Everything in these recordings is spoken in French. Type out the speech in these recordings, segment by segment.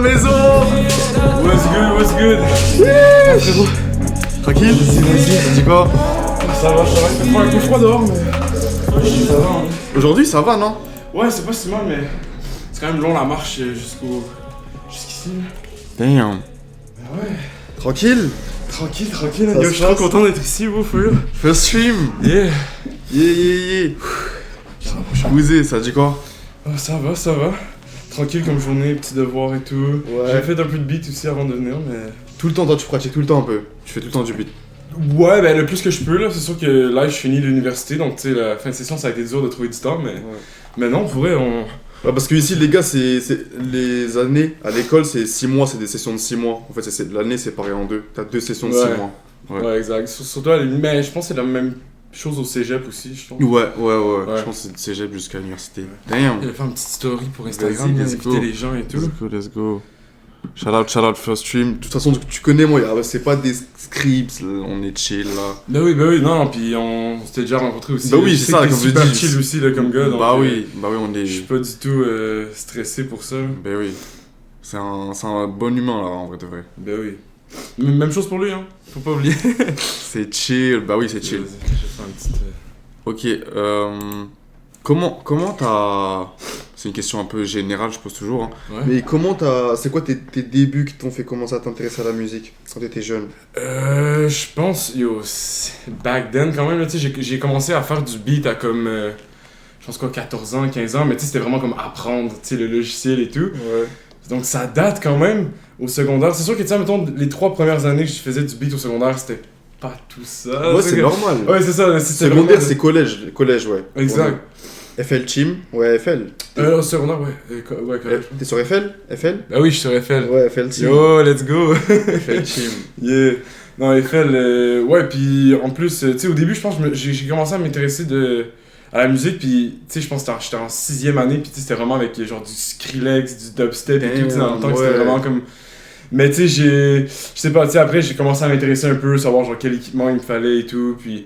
maison. What's good? Yeah, frérot. Tranquille? Vas-y. Tu dis quoi? Ça va, il fait un peu froid dehors, mais ça va. Hein. Aujourd'hui, ça va, non? Ouais, c'est pas si mal, mais c'est quand même long la marche jusqu'ici. Damn. Ben ouais. Tranquille? Tranquille. Ça Yo, je se suis trop passe. content d'être ici, vous, for real. First stream. Yeah. Yeah. Bousé, ça dit quoi? Oh, ça va. Tranquille comme journée, petits devoirs et tout. Ouais. J'ai fait un peu de beat aussi avant de venir, mais... Tout le temps, toi, tu pratiques tout le temps un peu. Tu fais tout le temps du beat. Ouais, ben le plus que je peux, là. C'est sûr que là, je finis l'université, donc tu sais, la fin de session, ça a été dur de trouver du temps, mais... Ouais. Mais non, pour vrai, on... Ouais, parce que ici, les gars, c'est les années à l'école, c'est 6 mois, c'est des sessions de 6 mois. En fait, l'année, c'est pareil en deux. T'as 2 sessions de 6 Ouais. mois. Ouais, exact. Surtout, mais je pense que c'est la même chose au cégep aussi, je pense. Ouais. Ouais. Je pense que c'est de cégep jusqu'à l'université. Damn. Il a fait une petite story pour Instagram, Vas-y, let's inviter go. les gens et tout. Let's go. Shout out, first stream. De toute façon, tu connais moi, c'est pas des scripts, là, on est chill là. Bah oui, non, puis on s'était déjà rencontrés aussi. Bah oui, Je c'est sais ça, que t'es comme je super dis. chill aussi, là, comme gars. Donc, Bah oui, on est. Je suis pas du tout stressé pour ça. Bah oui. C'est un bon humain là, en vrai de vrai. Bah oui. Même chose pour lui, hein. Faut pas oublier. C'est chill, bah oui, c'est chill. Vas-y, je vais faire une petite... Ok, comment t'as. C'est une question un peu générale, je pose toujours. Hein. Ouais. Mais comment t'as. C'est quoi tes débuts qui t'ont fait commencer à t'intéresser à la musique quand t'étais jeune? Je pense, back then quand même, là, tu sais, j'ai commencé à faire du beat à comme, je pense quoi, 14 ans, 15 ans, mais tu sais, c'était vraiment comme apprendre, tu sais, le logiciel et tout. Ouais. Donc ça date quand même au secondaire. C'est sûr que, tu sais, mettons, les 3 premières années que je faisais du beat au secondaire, c'était pas tout ça. Ouais, c'est normal. Ouais, c'est ça. Secondaire, vraiment- c'est collège, ouais. Exact. FL Team, ouais, FL. Au secondaire, ouais. Ouais, collège. T'es sur FL? FL? Bah oui, je suis sur FL. Ouais, FL Team. Yo, let's go. FL Team. Yeah. Non, FL, ouais, puis en plus, tu sais, au début, je pense que j'ai commencé à m'intéresser à la musique, puis tu sais, je pense que j'étais en 6e année, puis tu sais, c'était vraiment avec genre du Skrillex, du dubstep et tout, tu sais, dans le temps que c'était ouais. vraiment comme... Mais tu sais, je sais pas, tu sais, après, j'ai commencé à m'intéresser un peu, savoir genre quel équipement il me fallait et tout, puis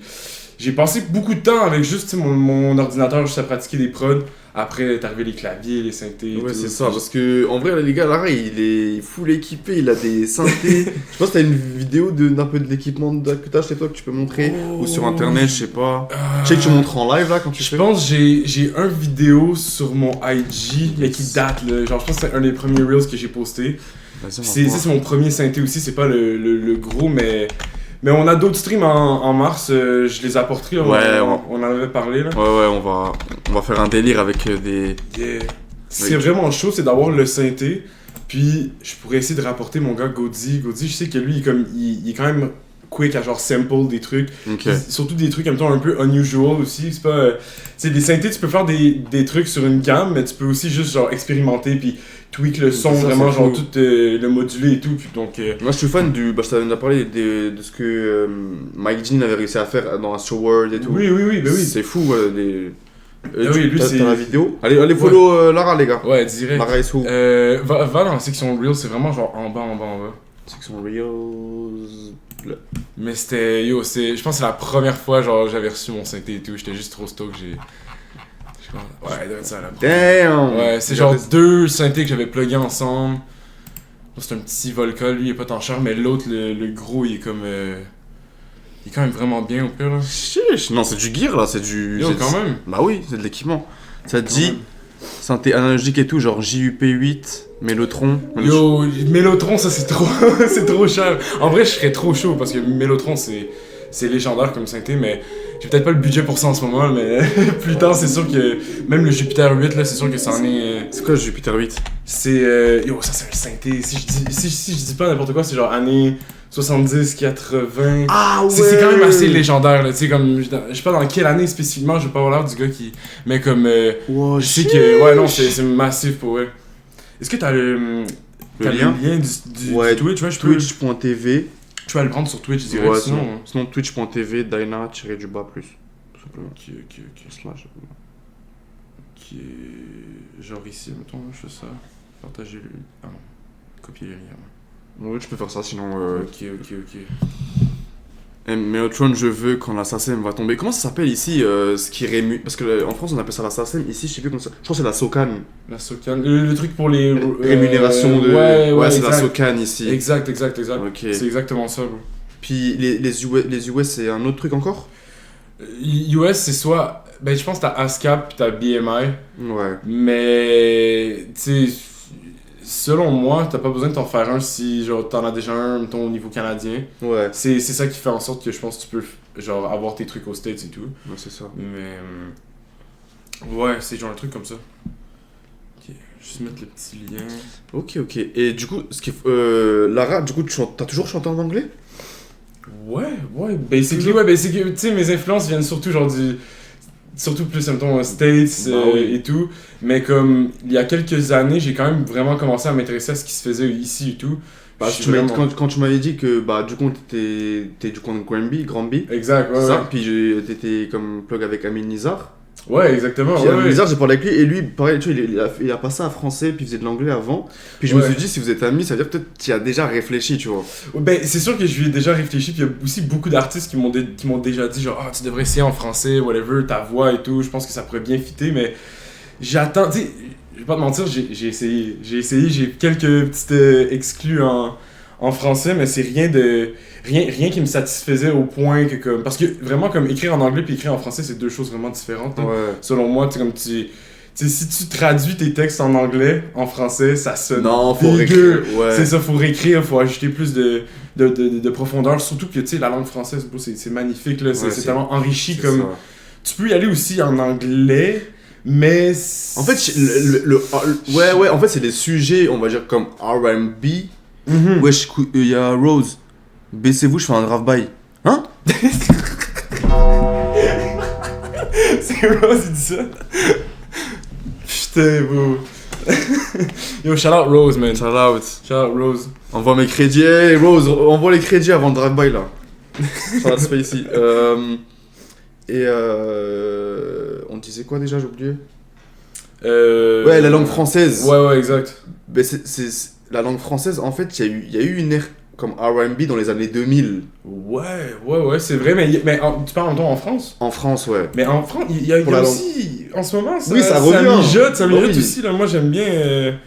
j'ai passé beaucoup de temps avec juste, tu sais, mon ordinateur, juste à pratiquer des prods. Après, est arrivé les claviers, les synthés et Ouais, tout. c'est ça, parce que en vrai, les gars, Lara, il est full équipé, il a des synthés. Je pense que t'as une vidéo d'un peu de l'équipement que t'as chez toi que tu peux montrer, ou sur internet, je sais pas. Je sais que tu montres en live là quand tu Je fais. pense que j'ai un vidéo sur mon IG, mais qui date, là. Genre, je pense que c'est un des premiers Reels que j'ai posté. Vas-y, on va C'est voir. mon premier synthé aussi, c'est pas le gros, mais on a d'autres streams en mars, je les apporterai, Ouais, on en avait parlé là. Ouais, on va faire un délire avec des. Yeah. C'est Oui. vraiment chaud, c'est d'avoir le synthé, puis je pourrais essayer de rapporter mon gars Gaudi. Gaudi, je sais que lui, il est quand même quick à genre sample des trucs. Ok. Surtout des trucs en même temps un peu unusual aussi. C'est pas. Tu sais, des synthés, tu peux faire des trucs sur une gamme, mais tu peux aussi juste genre expérimenter puis tweak le son, Ça, vraiment c'est genre fou. tout le moduler et tout. Puis donc. Moi, je suis fan du. Bah, je t'avais déjà parlé de ce que Mike Jean avait réussi à faire dans Astro World et tout. Oui, ben oui. C'est fou, les. Ah oui, lui, c'est- T'as la vidéo? Allez follow Lara, les gars. Ouais, direct. Lara is who? Va dans la section Reels, c'est vraiment genre en bas. Section Reels. Mais c'était. Je pense que c'est la première fois genre j'avais reçu mon synthé et tout. J'étais juste trop stoked. Ouais, il doit être ça là. Damn! Ouais, c'est genre 2 synthés que j'avais plugués ensemble. Moi, c'est un petit Volca, lui il est pas tant cher, mais l'autre, le gros, il est comme. Il est quand même vraiment bien au pire là. Chiche! Non, c'est du gear là, c'est du. Yo, c'est- quand même. Bah oui, c'est de l'équipement. Ça te Quand dit même. synthé analogique et tout, genre JUP8, Mellotron. Yo, Mellotron, ça c'est trop, c'est trop cher. En vrai, je serais trop chaud parce que Mellotron c'est légendaire comme synthé, mais j'ai peut-être pas le budget pour ça en ce moment, mais plus tard, c'est sûr que même le Jupiter 8 là, c'est sûr que ça en est. C'est quoi le Jupiter 8? C'est yo, ça c'est un synthé. Si je dis pas n'importe quoi, c'est genre années 70, 80. Ah ouais! C'est quand même assez légendaire là, tu sais comme je sais pas dans quelle année spécifiquement, je vais pas avoir l'air du gars qui mais comme Wow, je sais que ouais non, c'est massif pour eux. Est-ce que t'as le lien? du Ouais, Twitch, ouais, Twitch.tv. je peux aller le prendre sur Twitch direct Ouais, sinon. sinon Twitch.tv, Dyna-du-bas plus. Tout simplement. Ok. Slash. Qui est genre ici, mettons, là, je fais ça. Partager le. Ah non. Copier le lien. Ouais, tu peux faire ça sinon. Ok. Mellotron, je veux quand la SACEM va tomber. Comment ça s'appelle ici ce qui rémunère. Parce qu'en France, on appelle ça la SACEM. Ici, je sais plus comment ça. Je crois que c'est la SOCAN. La SOCAN, le truc pour les... Rémunération de. Ouais, c'est la SOCAN ici. Exact. Ok. C'est exactement ça, bro. Puis les US, c'est un autre truc encore? US, c'est soit... Ben, je pense que t'as ASCAP pis t'as BMI. Ouais. Mais, tu sais, selon moi, t'as pas besoin de t'en faire un si, genre, t'en as déjà un, mettons, au niveau canadien. Ouais. C'est ça qui fait en sorte que je pense que tu peux, genre, avoir tes trucs aux States et tout. Ouais, c'est ça. Mais, ouais, c'est genre un truc comme ça. Ok, juste mettre le petit lien. Ok. Et du coup, Lara, du coup, t'as toujours chanté en anglais? Ouais, basically, tu sais, mes influences viennent surtout, genre, surtout plus, mettons, States oui. et tout. Mais comme, il y a quelques années, j'ai quand même vraiment commencé à m'intéresser à ce qui se faisait ici et tout. Bah, quand tu m'avais dit que, bah, du coup, t'es du compte Granby. Exact, ouais. Ça, puis t'étais comme plug avec Amine Nizar. Ouais, exactement. Puis Ouais. Nizar, j'ai parlé avec lui, et lui, pareil, tu vois, il a passé à français, puis il faisait de l'anglais avant. Puis je me suis dit, si vous êtes amis, ça veut dire que peut-être tu y as déjà réfléchi, tu vois. Ben, c'est sûr que je lui ai déjà réfléchi, puis il y a aussi beaucoup d'artistes qui m'ont déjà dit, genre, tu devrais essayer en français, whatever, ta voix et tout, je pense que ça pourrait bien fitter, mais j'attends, tu sais, je vais pas te mentir, j'ai essayé, j'ai quelques petites exclus en français, mais c'est rien qui me satisfaisait au point que comme... Parce que vraiment, comme écrire en anglais puis écrire en français, c'est deux choses vraiment différentes. Hein. Ouais. Selon moi, tu sais, comme tu sais, si tu traduis tes textes en anglais, en français, ça sonne faut dégueu. réécrire, ouais. C'est ça, faut réécrire, faut ajouter plus de profondeur. Surtout que, tu sais, la langue française, bro, c'est magnifique, là. C'est tellement enrichi comme... Ça. Tu peux y aller aussi en anglais, mais... En fait, en fait, c'est des sujets, on va dire, comme R&B. Mm-hmm. Wesh, il y a Rose. Baissez-vous, je fais un drive-by. Hein? C'est Rose, il dit ça? Putain, bro. Yo, shout out Rose, man. Shout out Rose. Envoie mes crédits. Hey, Rose, envoie les crédits avant le drive-by, là. Shout out Spacey. On disait quoi déjà, j'ai oublié? Ouais, la langue française. Ouais, exact. Mais la langue française, en fait, il y a eu une ère comme R&B dans les années 2000. Ouais, c'est vrai, mais tu parles en France? En France, ouais. Mais en France, il y a aussi, en ce moment, ça revient. Ça mijote aussi, là, moi j'aime bien...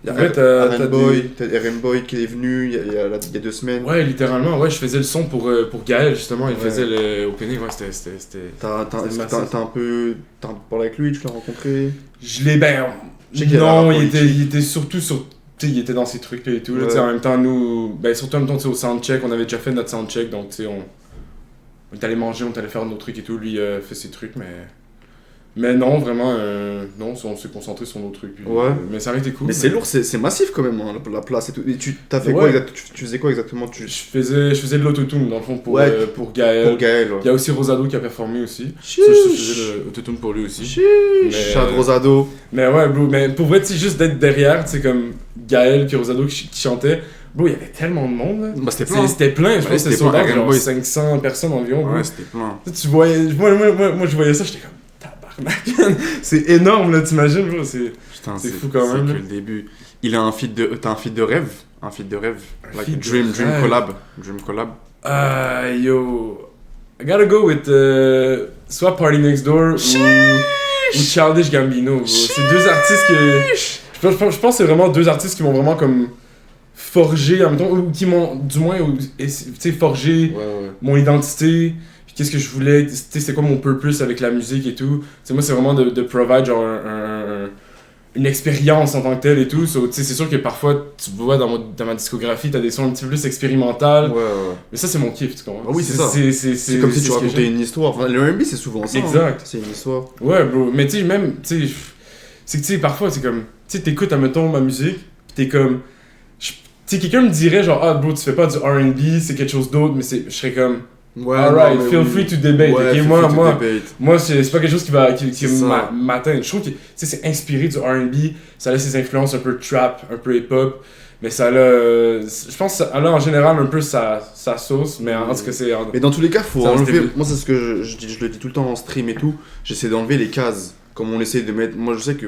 Il y a RM Boy qui est venu il y a 2 semaines. Ouais, littéralement, ouais, je faisais le son pour Gaël, justement, il faisait le opening, ouais, c'était... T'as un peu parlé avec lui, tu l'as rencontré? Je l'ai, non, il était surtout sur... il était dans ses trucs et tout. Là, en même temps, nous, surtout en même temps, au soundcheck, on avait déjà fait notre soundcheck, donc on est allé manger, on est allé faire nos trucs et tout. Lui fait ses trucs, mais non, vraiment, non, on s'est concentré sur nos trucs. Puis, mais ça aurait été cool. Mais c'est lourd, c'est massif quand même, hein, la place et tout. Et t'as fait quoi tu faisais quoi exactement? Je faisais de l'autotune dans le fond pour Gaël. Pour Gaël, Il y a aussi Rosado qui a performé aussi. Ça, je faisais l'autotune pour lui aussi. Chat de Rosado. Mais ouais, bro, mais pour vrai, juste d'être derrière, tu sais, comme Gaël puis Rosado qui chantait. Bro, il y avait tellement de monde, là. C'était plein. Je pense que c'était sur genre 500 personnes environ, bro. Ouais, c'était plein. Tu voyais... Moi, je voyais ça, j'étais comme... C'est énorme, là, t'imagines, bro, c'est fou quand même. C'est que le début. Il a t'as un feat de rêve? Un feat de rêve. Like Dream collab. Yo. I gotta go with soit Party Next Door ou Childish Gambino, bro. C'est deux artistes que... Je pense que c'est vraiment deux artistes qui m'ont vraiment comme forgé, en même temps, ou qui m'ont, du moins, tu sais, forgé mon identité. Qu'est-ce que je voulais, c'est quoi mon purpose avec la musique et tout. T'sais, moi, c'est vraiment de provide genre une expérience en tant que telle et tout. C'est sûr que parfois, tu vois dans ma discographie, t'as des sons un petit peu plus expérimentaux. Mais ça, c'est mon kiff, tu comprends? Ah oui, c'est ça. C'est comme si tu racontais une histoire. Enfin, le R&B, c'est souvent ça. Exact. Hein. C'est une histoire. Ouais, bro. Mais tu sais, même, c'est que tu sais, parfois, c'est comme, tu sais, t'écoutes, admettons, ma musique, pis t'es comme, tu sais, quelqu'un me dirait genre, ah, bro, tu fais pas du R&B, c'est quelque chose d'autre, mais je serais comme... Alright, feel free to debate. Okay? Moi c'est pas quelque chose qui m'atteint. Je trouve que c'est inspiré du R&B, ça a ses influences un peu trap, un peu hip-hop, mais ça a, je pense que ça a en général un peu sa sauce, mais en tout cas c'est... Mais dans tous les cas, faut enlever, moi c'est ce que je le dis tout le temps en stream et tout, j'essaie d'enlever les cases, comme on essaie de mettre, moi je sais que,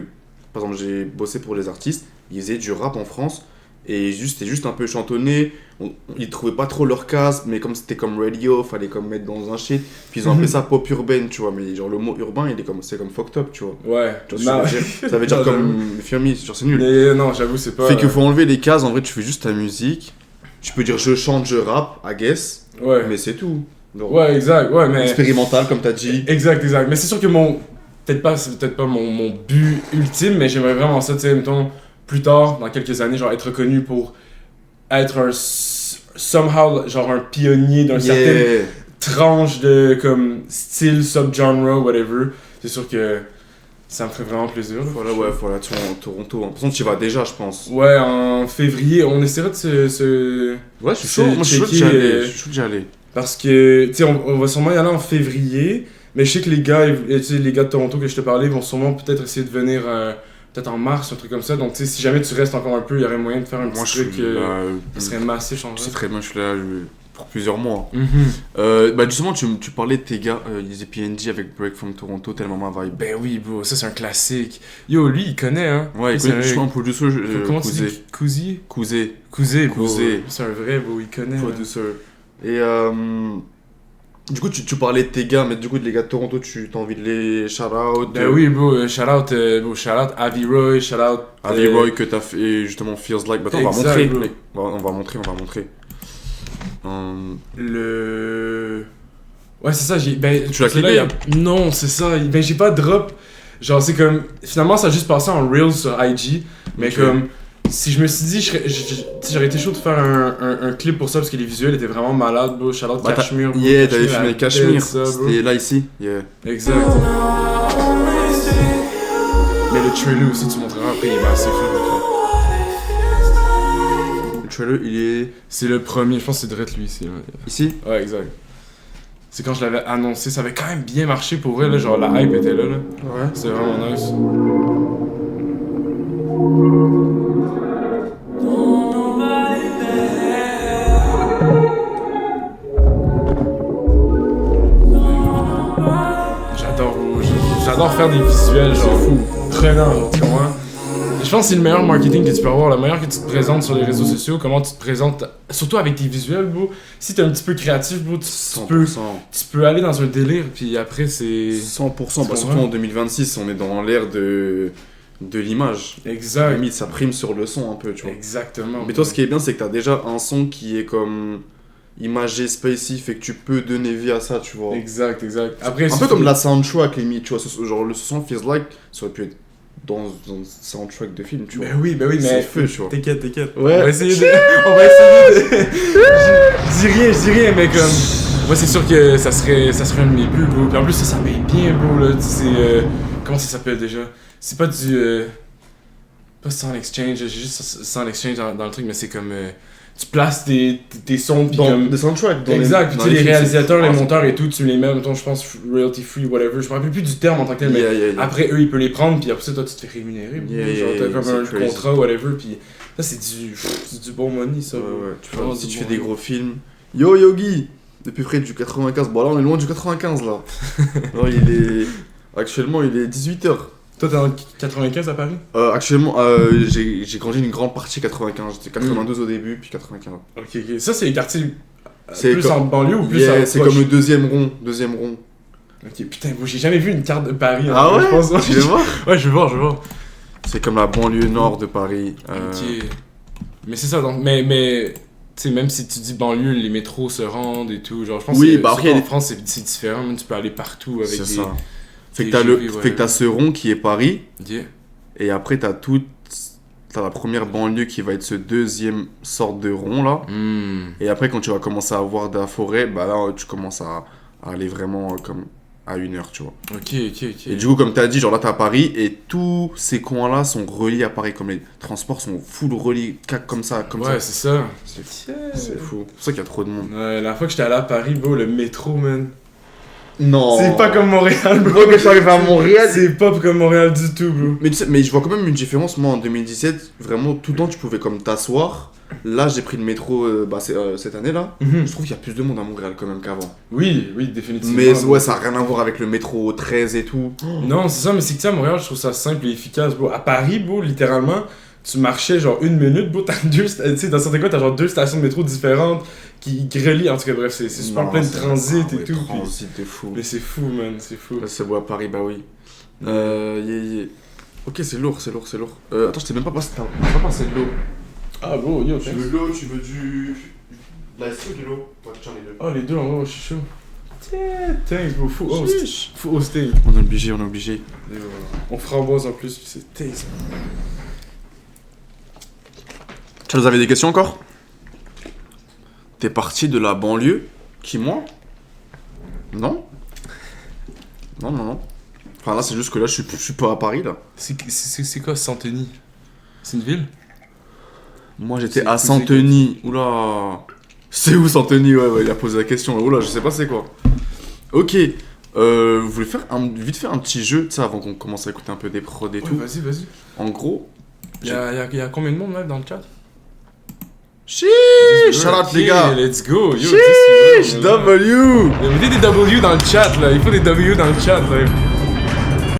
par exemple j'ai bossé pour les artistes, ils faisaient du rap en France, Et c'était juste un peu chantonné. Ils trouvaient pas trop leur casse, mais comme c'était comme radio, fallait comme mettre dans un shit. Puis ils ont appelé ça pop urbaine, tu vois. Mais genre le mot urbain, c'est comme fucked up, tu vois. Ouais. Tu vois ce que je veux dire ça veut dire Non, comme Firmi, genre c'est nul. Mais non, j'avoue, c'est pas. Fait qu'il faut enlever les cases, en vrai tu fais juste ta musique. Tu peux dire je chante, je rappe, I guess. Ouais. Mais c'est tout. Donc, Ouais, exact. Ouais, mais. expérimental, comme t'as dit. Exact. Mais c'est sûr que c'est peut-être pas mon but ultime, mais j'aimerais vraiment ça, tu sais, mettons, plus tard, dans quelques années, genre être reconnu pour être somehow, genre un pionnier d'un certain tranche de, comme, style, subgenre, whatever. C'est sûr que ça me ferait vraiment plaisir. Voilà, ouais, voilà, tu vas en Toronto. De toute façon, tu y vas déjà, je pense. Ouais, en février, on essaiera de se Ouais, je suis chaud. Moi, je suis chaud d'y aller. Parce que, tu sais, on va sûrement y aller en février, mais je sais que les gars de Toronto que je te parlais vont sûrement peut-être essayer de venir peut-être en mars, un truc comme ça. Donc, tu sais, si jamais tu restes encore un peu, il y aurait moyen de faire un petit truc qui serait massif, en vrai. C'est très bien, je suis là pour plusieurs mois. Mm-hmm. Bah, justement, tu parlais de tes gars, les PNG avec Break from Toronto, tellement ma vibe. Ben oui, bro, ça c'est un classique. Yo, lui, il connaît, hein. Ouais, il connaît, je suis un producer. Comment tu dis Cousy, bro. C'est un vrai, bro, il connaît. Producer. Et du coup, tu parlais de tes gars, mais du coup, les gars de Toronto, t'as envie de les shout-out. Ben oui, bro, shout-out Avi Roy, shout-out. Avi Roy que t'as fait justement Feels Like. Bah, attends, on va montrer. On va montrer. Ouais, c'est ça, Tu l'as cliqué Non, c'est ça, ben j'ai pas de drop. Genre, c'est comme. Finalement, ça a juste passé en Reels sur IG. Mais Ok. comme. Si je me suis dit, j'aurais été chaud de faire un clip pour ça parce que les visuels étaient vraiment malades, bro. Shout out Cashmere, bro. Yeah, t'avais filmé Cashmere. Ça, bro. C'était là, ici. Yeah. Exact. Mais le trailer aussi, tu montreras après, il est assez fou. Le trailer, il est C'est le premier, je pense que c'est direct lui ici. ici. Ouais, exact. C'est quand je l'avais annoncé, ça avait quand même bien marché pour vrai, là, genre la hype était là. Ouais. C'était vraiment nice. J'adore faire des visuels, genre fou, prenant, genre, tu comprends? Je pense que c'est le meilleur marketing que tu peux avoir, la meilleure que tu te présentes sur les réseaux sociaux, comment tu te présentes, surtout avec tes visuels, bro. Si t'es un petit peu créatif, bro, tu peux aller dans un délire, puis après c'est... 100%, bah, surtout en 2026, on est dans l'ère de l'image. Exact. Limite, ça prime sur le son un peu, tu vois. Exactement. Mais toi, ce qui est bien, c'est que t'as déjà un son qui est comme imagé, spacey, fait que tu peux donner vie à ça, tu vois. Exact. Après, Un peu comme la soundtrack, limite, tu vois. Genre, le son Feels Like, ça aurait pu être dans un soundtrack de film, tu vois. Ben oui, mais... C'est feu, tu vois. T'inquiète. Ouais. On va essayer de... Je dis rien, mais comme... Moi, c'est sûr que ça serait un de mes buts, bro. Puis en plus, ça paye bien, bro, là. C'est... Comment ça s'appelle, déjà? C'est pas du... Pas Sound Exchange, j'ai juste Sound Exchange dans le truc, mais c'est comme... tu places tes sons, puis comme... Des soundtracks. Exact, puis tu sais, les films, réalisateurs, les c'est- monteurs et tout, tu les mets, mettons, je pense, royalty free, whatever. Je me rappelle plus du terme en tant que tel, mais... Yeah. Après, eux, ils peuvent les prendre, puis après ça, toi, tu te fais rémunérer. bro. Genre, t'as comme c'est un crazy. contrat, whatever, puis ça, c'est du bon money, ça. Ouais, bro. ouais. Tu Vraiment vois, si du tu bon fais des money. gros films. Yo, Yogi! Depuis près du 95. Bon, là, on est loin du 95, là. Non, Actuellement, il est 18h. Toi, t'es en 95 à Paris? Actuellement, j'ai grandi une grande partie 95. J'étais 92 au début, puis 95. Ok. Ça, c'est les quartiers C'est plus comme- en banlieue ou plus Yeah, en c'est proche? comme le deuxième rond. Ok, putain, moi, j'ai jamais vu une carte de Paris. hein, Ah ouais? je pense. Tu veux voir? Ouais, je veux voir. C'est comme la banlieue nord de Paris. Ok. Mais c'est ça, donc, mais tu sais, même si tu dis banlieue, les métros se rendent et tout, genre, je pense Oui, que bah, après, surtout il y a en France, c'est différent, même, tu peux aller partout avec C'est des... ça. Fait des que GV, fait que t'as ce rond qui est Paris, Yeah. et après t'as la première banlieue qui va être ce deuxième sorte de rond là. Et après, quand tu vas commencer à avoir de la forêt, bah là, tu commences à aller vraiment comme à 1 heure, tu vois. Ok. Et du coup, comme t'as dit, genre là, t'as Paris, et tous ces coins-là sont reliés à Paris, comme les transports sont full reliés, comme ça. Ouais, c'est ça. C'est fou. C'est pour ça qu'il y a trop de monde. Ouais, la fois que j'étais allé à Paris, bro, le métro, man. Non. C'est pas comme Montréal, bro. Moi, quand je suis arrivé à Montréal, C'est pas comme Montréal du tout, bro. Mais, tu sais, mais je vois quand même une différence. Moi, en 2017, vraiment, tout le temps, tu pouvais comme t'asseoir. Là, j'ai pris le métro cette année-là. Je trouve qu'il y a plus de monde à Montréal quand même qu'avant. Oui, définitivement. Mais bro. ouais, ça n'a rien à voir avec le métro 13 et tout. Non, c'est ça, mais c'est que tu sais, à Montréal, je trouve ça simple et efficace, bro. À Paris, bro, littéralement, tu marchais genre 1 minute, bro, t'as tu sais, dans certains cas, t'as genre 2 stations de métro différentes qui relient, en tout cas, bref, c'est super plein de transit et tout. Transit, t'es fou. Mais c'est fou, man, c'est fou. Là, c'est beau à Paris, bah oui. Ok, c'est lourd. Attends, je t'ai même pas passé de l'eau. Ah, bro, yo, Tu veux de l'eau, tu veux du... De l'ice ou de l'eau? Ouais, tiens, les deux. Oh, les deux, en vrai, je suis chaud. Thanks, bro, faut hoster. On est obligé. On framboise en plus, c'est taste. Tu vous avez des questions encore? T'es parti de la banlieue? Qui, moi? Non. Enfin, là, c'est juste que là, je suis pas à Paris, là. C'est quoi Saint-Denis? C'est une ville? Moi, j'étais à Saint-Denis. Oula. C'est où Saint-Denis? Ouais, il a posé la question. Oula, je sais pas c'est quoi. Ok. Vous voulez faire vite faire un petit jeu, tu sais, avant qu'on commence à écouter un peu des prods et tout. Vas-y. En gros... Il y a combien de monde, là, dans le chat? Sheesh, shout out les gars. Let's go, yo. Sheesh, W. Mettez des W dans le chat, là. Il faut des W dans le chat, là.